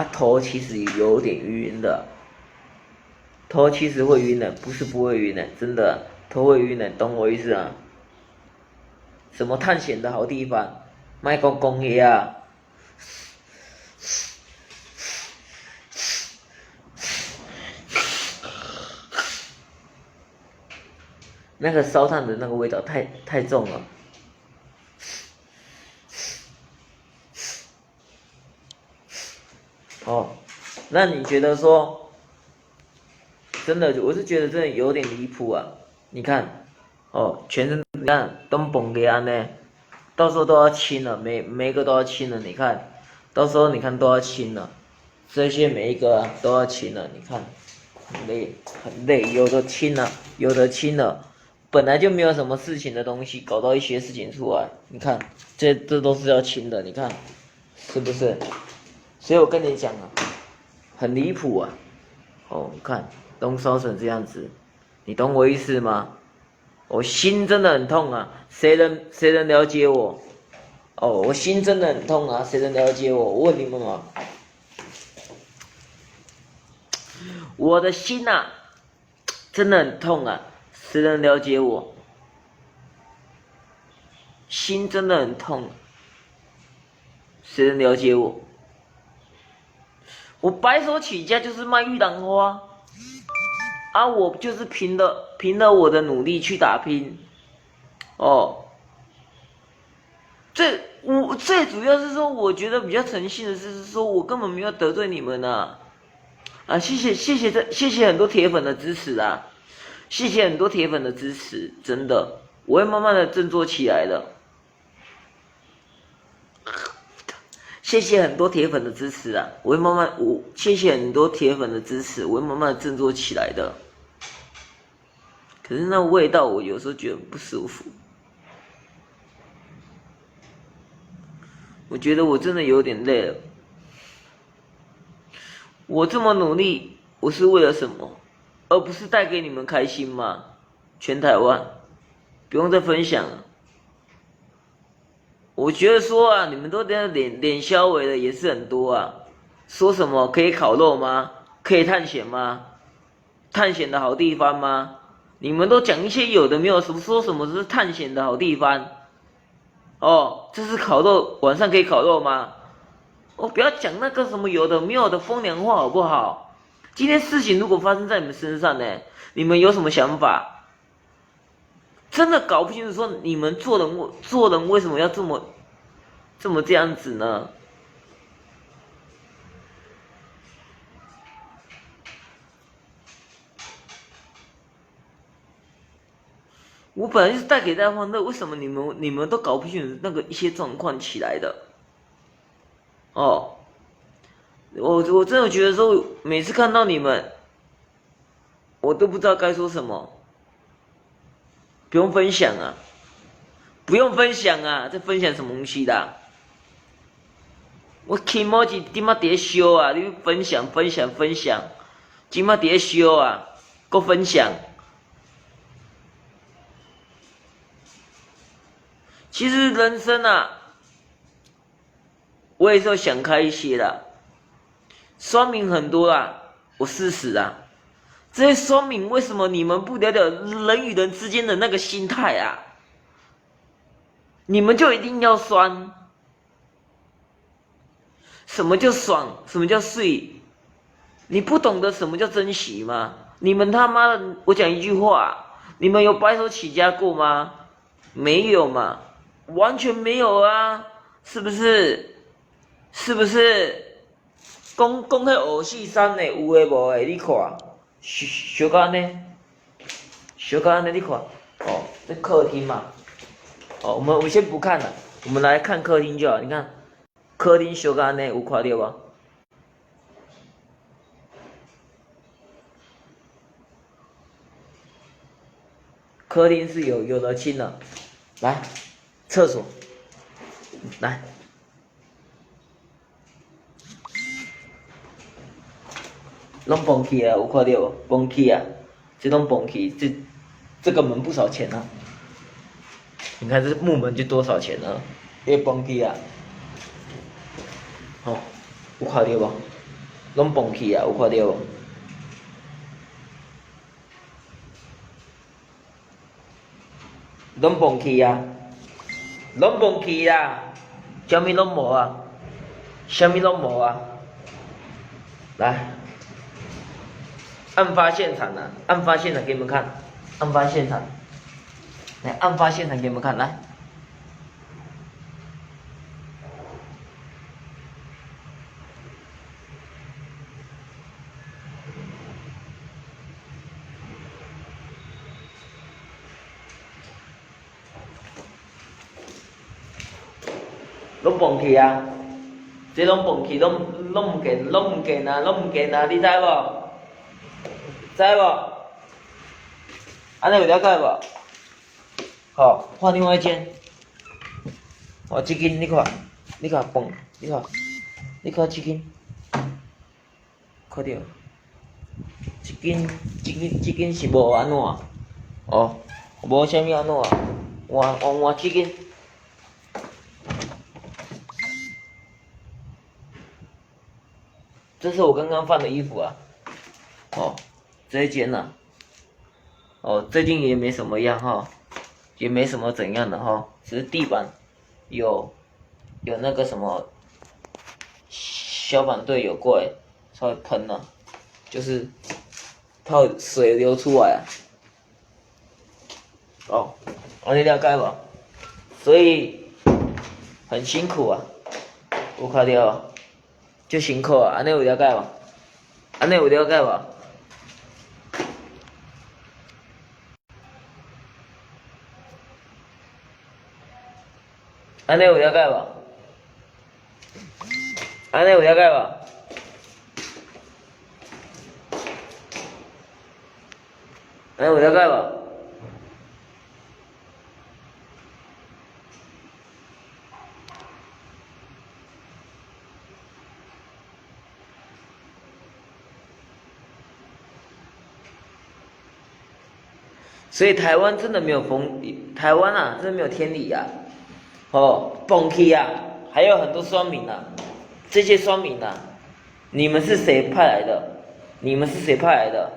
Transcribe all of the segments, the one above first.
头其实有点晕的，头其实会晕的，不是不会晕的，真的头会晕的，懂我意思啊？什么探险的好地方？卖讲公爷啊！那个烧炭的那个味道太重了。哦，那你觉得说，真的，我是觉得真的有点离谱啊！你看，哦，全身你看都崩给安呢，到时候都要清了，每一个都要清了。你看，到时候你看都要清了，这些每一个都要清了。你看，很累，很累，有的清了，有的清了。本来就没有什么事情的东西，搞到一些事情出来，你看，这都是要清的，你看，是不是？所以我跟你讲啊，很离谱啊！哦，你看都烧成这样子，你懂我意思吗？我心真的很痛啊，谁能了解我？哦，我心真的很痛啊，谁能了解我？我问你们嘛，我的心啊，真的很痛啊，谁能了解我？心真的很痛，谁能了解我？我白手起家就是卖玉兰花，我就是凭了我的努力去打拼，哦，最主要是说，我觉得比较诚信的是说，我根本没有得罪你们谢谢很多铁粉的支持啊，谢谢很多铁粉的支持，真的，我会慢慢的振作起来的。谢谢很多铁粉的支持啊！谢谢很多铁粉的支持，我会慢慢的振作起来的。可是那味道，我有时候觉得不舒服。我觉得我真的有点累了。我这么努力，我是为了什么？而不是带给你们开心吗？全台湾，不用再分享了。我觉得说啊，你们都在脸消微的也是很多啊。说什么可以烤肉吗？可以探险吗？探险的好地方吗？你们都讲一些有的没有，说什么是探险的好地方？哦，这是烤肉，晚上可以烤肉吗？不要讲那个什么有的没有的风凉话好不好？今天事情如果发生在你们身上呢，你们有什么想法？真的搞不清楚，说你们做人为什么要这么这样子呢？我本来就是带给大家欢乐，为什么你们都搞不清楚那个一些状况起来的？哦，我真的觉得说，每次看到你们，我都不知道该说什么。不用分享啊，不用分享啊，这分享什么东西的？我起码是今仔在烧啊，你分享，今仔在烧啊，搁分享。其实人生啊，我也是要想开一些啦。酸民很多啦，我事实啊，这些酸民为什么你们不了解人与人之间的那个心态啊？你们就一定要酸？什么叫爽？什么叫睡？你不懂得什么叫珍惜吗？你们他妈的，我讲一句话，你们有白手起家过吗？没有嘛，完全没有啊，是不是？是不是？讲迄五四三的有诶无诶，你看，小可安尼，小可安尼，你看，哦，这客厅嘛，哦，我们先不看了，我们来看客厅就好。你看，客厅小可安尼有看到无？客厅是有的清了，来，厕所，来。拢崩起啊，有看到无？崩起啊，这拢崩起，这个门不少钱啊。你看这木门就多少钱呢？也崩起啊。哦，有看到无？拢蹦起啊，有看到无？拢蹦起啊，拢蹦起啊，啥物拢无啊，啥物拢无啊。来，案发现场啊，案发现场给你们看，案发现场，来，案发现场给你们看，来。拢蹦起啊！这拢蹦起，拢毋见啊！你知无？知无？安尼有了解无？好，换另外一间。哦，这间你看蹦，你看这间，看到？这间是无安怎？哦，无啥物安怎？换这间。这是我刚刚放的衣服啊，哦，这一件呢，哦，最近也没什么样哈，也没什么怎样的哈，只是地板有那个什么消防队有过来稍微喷了，就是它有水流出来啊，哦，你了解无？所以很辛苦啊，有看到？就辛苦啊，安尼有了解无？安尼有了解无？安尼有了解无？安尼有了解无？安尼有了解无？所以台湾真的没有台湾啊，真的没有天理啊！哦，蹦起啊，还有很多酸民啊，这些酸民啊，你们是谁派来的？你们是谁派来的？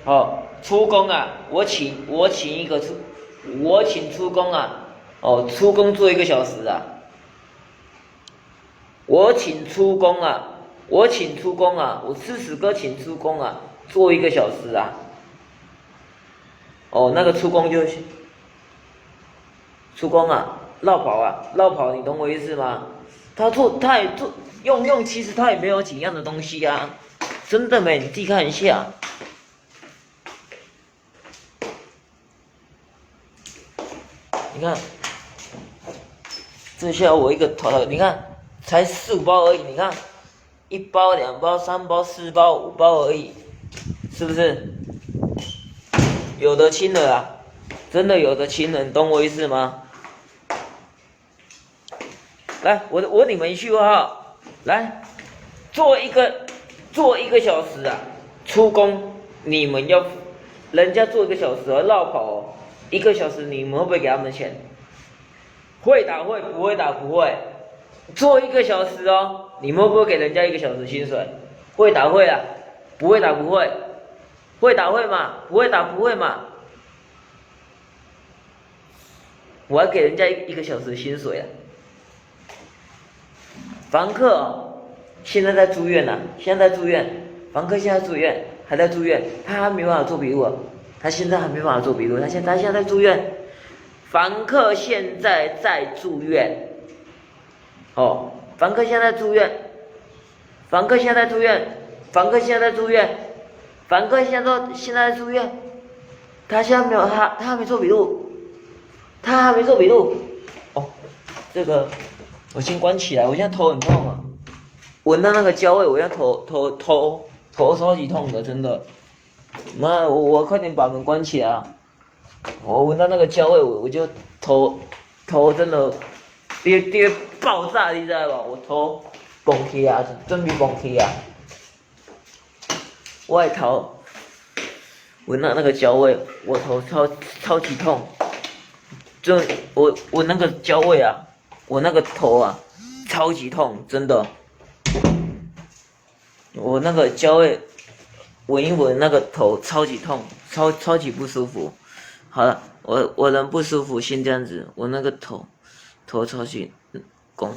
哦，出工啊，我请出工啊，哦，出工做1个小时啊，我请出工啊，我吃屎哥请出工啊，做1个小时啊。哦，那个出工就是出工啊，绕跑，你懂我意思吗？他也做用，其实他也没有几样的东西啊，真的没，你自己看一下。你看，这下我一个头，你看才4、5包而已，你看1包、2包、3包、4包、5包而已，是不是？有的亲了啊，真的有的亲了，你懂我意思吗？来，我问你们一句话哈，来，做一个小时啊，出工，你们要人家做1个小时绕跑哦，1个小时你们会不会给他们钱？会打会，不会打不会。做1个小时哦，你们会不会给人家1个小时薪水？会打会啊，不会打不会。会打会嘛，不会打不会嘛。我还给人家1个小时薪水啊。房客哦，现在在住院房客现在住院，还在住院，他还没办法做笔录啊，他现在还没办法做笔录，他现在在住院，房客现在在住院，哦，房客现在在住院，房客现在在住院，他现在没有他还没做笔录，哦，这个我先关起来，我现在头很痛啊，闻到那个焦味，我现在头超级痛的，真的，妈，我快点把门关起来啊！我闻到那个焦味，我就头真的直爆炸，你知道吧？我头崩起啊，准备崩起啊！外头闻到那个焦味，我头超级痛，就我那个焦味啊，我那个头啊超级痛，真的，我那个脚位闻一闻，那个头超级痛，超级不舒服。好了，我人不舒服，先这样子，我那个头超级拱。